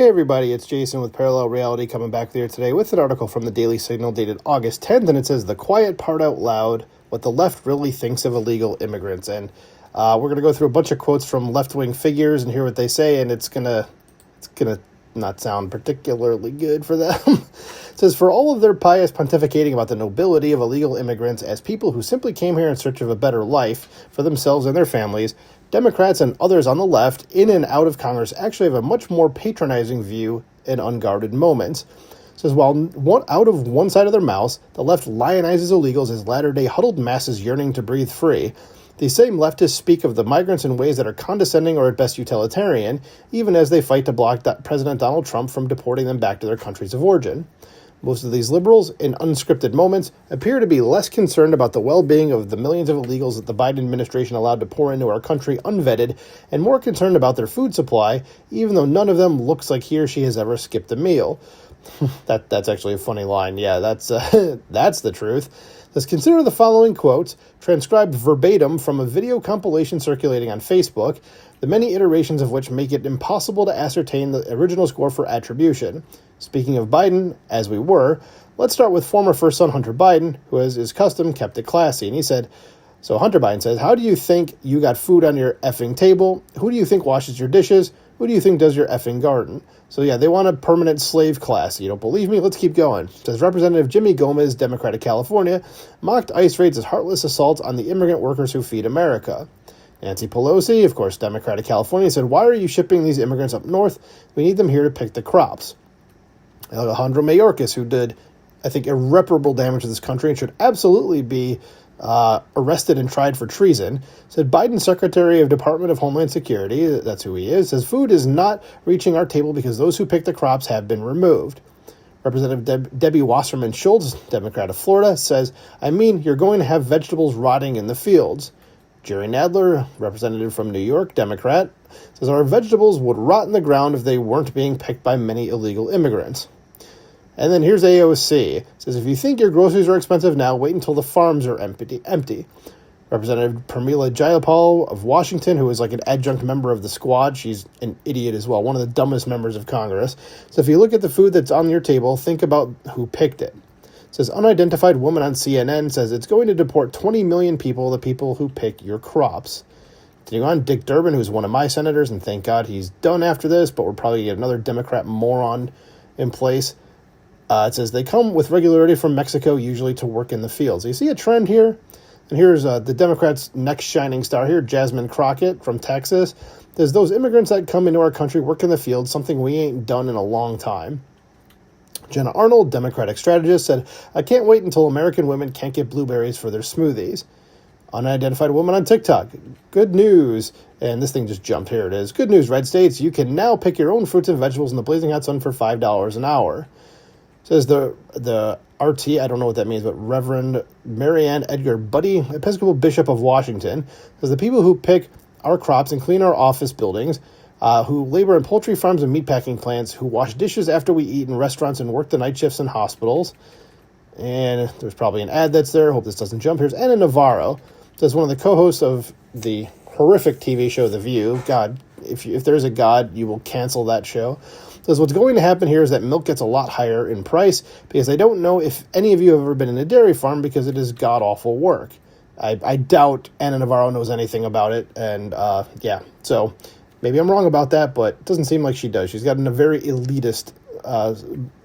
Hey everybody, it's Jason with Parallel Reality coming back there today with an article from the Daily Signal dated August 10th, and it says, "The quiet part out loud, what the left really thinks of illegal immigrants." And we're going to go through a bunch of quotes from left-wing figures and hear what they say, and it's gonna not sound particularly good for them. It says, "For all of their pious pontificating about the nobility of illegal immigrants as people who simply came here in search of a better life for themselves and their families, Democrats and others on the left, in and out of Congress, actually have a much more patronizing view in unguarded moments." It says, while out of one side of their mouths, the left lionizes illegals as latter-day huddled masses yearning to breathe free. These same leftists speak of the migrants in ways that are condescending or at best utilitarian, even as they fight to block President Donald Trump from deporting them back to their countries of origin. Most of these liberals, in unscripted moments, appear to be less concerned about the well-being of the millions of illegals that the Biden administration allowed to pour into our country unvetted, and more concerned about their food supply, even though none of them looks like he or she has ever skipped a meal. That's actually a funny line. Yeah, that's the truth. Let's consider the following quotes, transcribed verbatim from a video compilation circulating on Facebook, the many iterations of which make it impossible to ascertain the original score for attribution. Speaking of Biden, as we were, let's start with former first son Hunter Biden, who, as is custom, kept it classy. And he said, so Hunter Biden says, "How do you think you got food on your effing table? Who do you think washes your dishes? Who do you think does your effing garden?" So yeah, they want a permanent slave class. You don't believe me? Let's keep going. It says Representative Jimmy Gomez, Democrat of California, mocked ICE raids as heartless assaults on the immigrant workers who feed America. Nancy Pelosi, of course, Democrat of California, said, "Why are you shipping these immigrants up north? We need them here to pick the crops." Alejandro Mayorkas, who did, I think, irreparable damage to this country and should absolutely be arrested and tried for treason, said Biden's Secretary of Department of Homeland Security, that's who he is, says food is not reaching our table because those who pick the crops have been removed. Representative Debbie Wasserman Schultz, Democrat of Florida, says, "I mean, you're going to have vegetables rotting in the fields." Jerry Nadler, representative from New York, Democrat, says our vegetables would rot in the ground if they weren't being picked by many illegal immigrants. And then here's AOC. It says, "If you think your groceries are expensive now, wait until the farms are empty." Representative Pramila Jayapal of Washington, who is like an adjunct member of the squad, she's an idiot as well, one of the dumbest members of Congress. So if you look at the food that's on your table, think about who picked it. It says, unidentified woman on CNN says it's going to deport 20 million people, the people who pick your crops. Continuing on, Dick Durbin, who's one of my senators, and thank God he's done after this, but we're probably going to get another Democrat moron in place. It says, they come with regularity from Mexico, usually to work in the fields. You see a trend here? And here's the Democrats' next shining star here, Jasmine Crockett from Texas. There's those immigrants that come into our country, work in the fields, something we ain't done in a long time. Jenna Arnold, Democratic strategist, said, "I can't wait until American women can't get blueberries for their smoothies." Unidentified woman on TikTok. Good news. And this thing just jumped. Here it is. Good news, red states. You can now pick your own fruits and vegetables in the blazing hot sun for $5 an hour. Says the RT, I don't know what that means, but Reverend Marianne Edgar Buddy, Episcopal Bishop of Washington, says the people who pick our crops and clean our office buildings, who labor in poultry farms and meatpacking plants, who wash dishes after we eat in restaurants and work the night shifts in hospitals. And there's probably an ad that's there. Hope this doesn't jump. Here's Anna Navarro. Says one of the co-hosts of the horrific TV show The View. God, if there's a God, you will cancel that show. Says what's going to happen here is that milk gets a lot higher in price because I don't know if any of you have ever been in a dairy farm because it is god-awful work. I doubt Anna Navarro knows anything about it. And yeah, so maybe I'm wrong about that, but it doesn't seem like she does. She's got a very elitist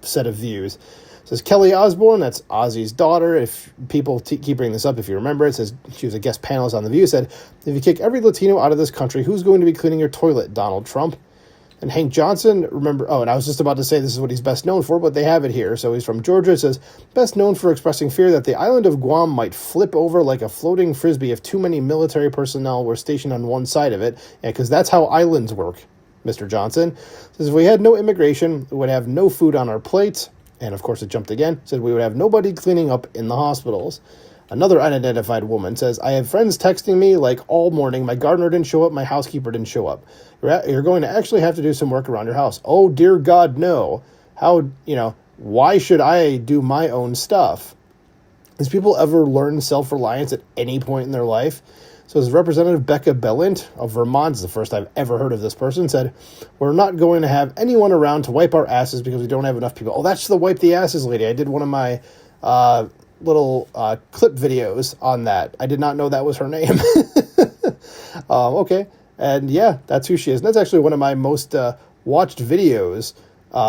set of views. It says Kelly Osbourne, that's Ozzy's daughter. If people keep bringing this up, if you remember, it says she was a guest panelist on The View, said, "If you kick every Latino out of this country, who's going to be cleaning your toilet, Donald Trump?" And Hank Johnson, remember, and I was just about to say this is what he's best known for, but they have it here. So he's from Georgia. It says, best known for expressing fear that the island of Guam might flip over like a floating frisbee if too many military personnel were stationed on one side of it. Yeah, because that's how islands work, Mr. Johnson. Says, if we had no immigration, we would have no food on our plates. And of course it jumped again. Said we would have nobody cleaning up in the hospitals. Another unidentified woman says, I have friends texting me like all morning, my gardener didn't show up, my housekeeper didn't show up. You're going to actually have to do some work around your house. Oh, dear God, no. Why should I do my own stuff? Does people ever learn self-reliance at any point in their life? So as Representative Becca Balint of Vermont, is the first I've ever heard of this person, said, "We're not going to have anyone around to wipe our asses because we don't have enough people." Oh, that's the wipe the asses lady. I did one of my little clip videos on that. I did not know that was her name. Okay. And yeah, that's who she is. And that's actually one of my most watched videos.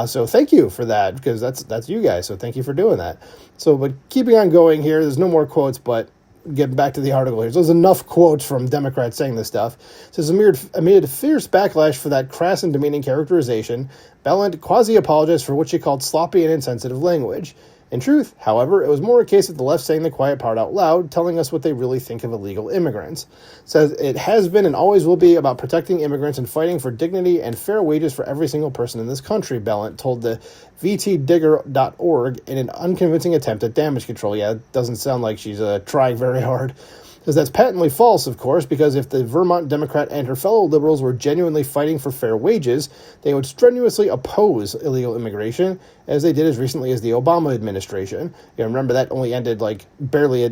So thank you for that, because that's you guys. So thank you for doing that. So, but keeping on going here, there's no more quotes, but getting back to the article here. So there's enough quotes from Democrats saying this stuff. It says, amid a fierce backlash for that crass and demeaning characterization, Balint quasi-apologized for what she called sloppy and insensitive language. In truth, however, it was more a case of the left saying the quiet part out loud, telling us what they really think of illegal immigrants. It says it has been and always will be about protecting immigrants and fighting for dignity and fair wages for every single person in this country, Balint told the vtdigger.org in an unconvincing attempt at damage control. Yeah, it doesn't sound like she's trying very hard. Because that's patently false, of course, because if the Vermont Democrat and her fellow liberals were genuinely fighting for fair wages, they would strenuously oppose illegal immigration, as they did as recently as the Obama administration. You remember that only ended like barely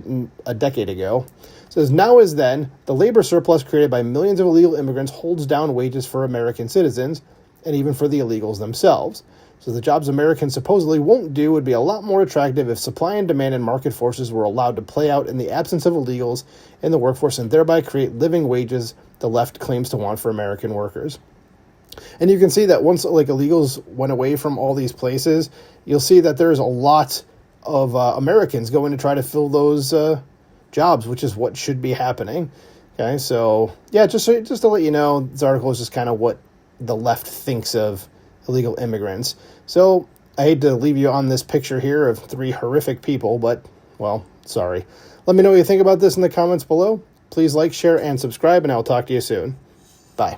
a decade ago. It says, now as then, the labor surplus created by millions of illegal immigrants holds down wages for American citizens, and even for the illegals themselves. So the jobs Americans supposedly won't do would be a lot more attractive if supply and demand and market forces were allowed to play out in the absence of illegals in the workforce and thereby create living wages the left claims to want for American workers. And you can see that once like illegals went away from all these places, you'll see that there's a lot of Americans going to try to fill those jobs, which is what should be happening. Okay, so yeah, just to let you know, this article is just kind of what the left thinks of illegal immigrants. So I hate to leave you on this picture here of three horrific people, but, well, sorry. Let me know what you think about this in the comments below. Please like, share, and subscribe, and I'll talk to you soon. Bye.